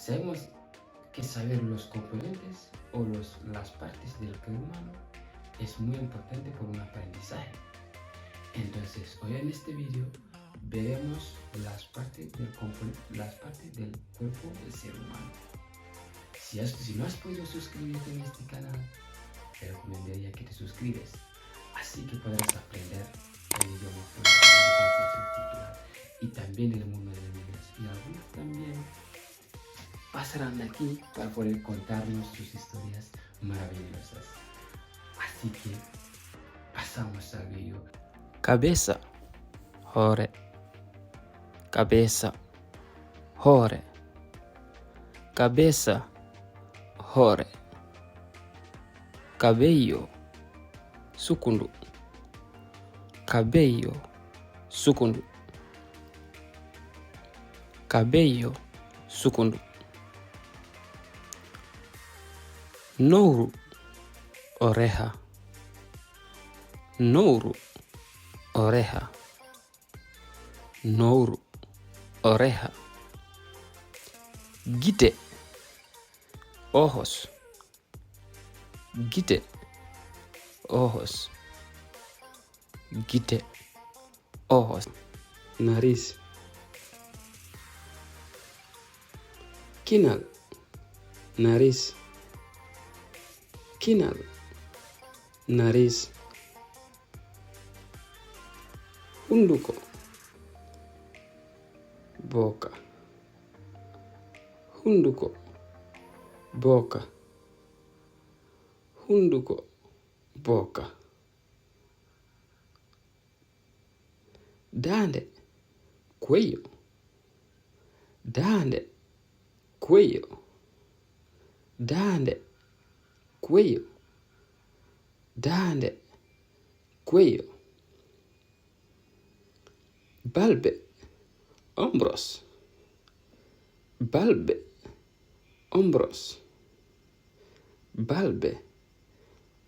Sabemos que saber los componentes o las partes del cuerpo humano es muy importante por un aprendizaje. Entonces, hoy en este vídeo veremos las partes del cuerpo del ser humano. Si no has podido suscribirte en este canal, te recomendaría que te suscribes, así que podrás aprender el idioma cultural y también el mundo de las letras. Y algunos también pasarán de aquí para poder contarnos sus historias maravillosas. Así que pasamos al vídeo. Cabeça, hore. Cabeça, hore. Cabeça, hore. Cabello, sukundu. Cabello, sukundu. Cabello, sukundu. Nouru, oreja. Nouru, oreja. Nouru, oreja. Gite, ojos. Gite, ojos. Gite, ojos. Nariz. Kinal, nariz. Kinal, nariz. Hunduko, boca. Hunduko, boca. Hunduko, boca. Dande, cuello. Dande, cuello. Dande, cuello. Dande, cuello. Balbe, hombros. Balbe, hombros. Balbe,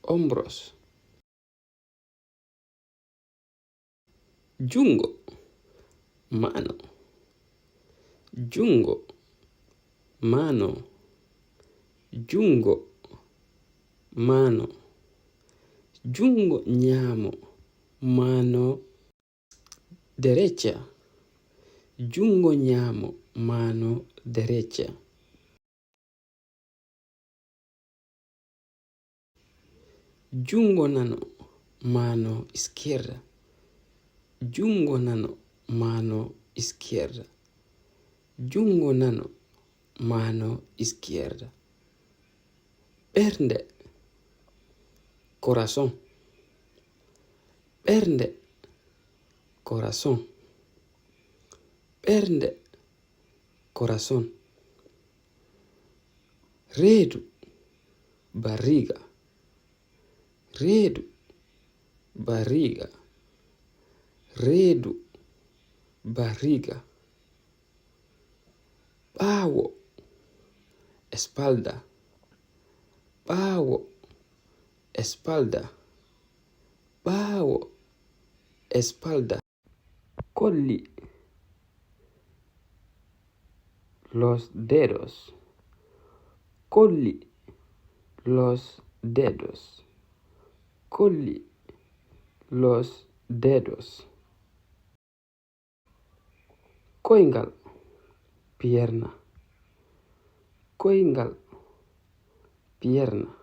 hombros. Jungo, mano. Jungo, mano. Jungo, mano. Jungo ñamo, mano derecha. Jungo ñamo, mano derecha. Jungo nano, mano izquierda. Jungo nano, mano izquierda. Jungo nano, mano izquierda. Pernde, corazón. Pernde, corazón. Pernde, corazón. Redu, barriga. Redu, barriga. Redu, barriga. Pavo, espalda. Pavo, espalda. Pavo, espalda. Colli, los dedos. Colli, los dedos. Colli, los dedos. Coingal, pierna. Coingal, pierna.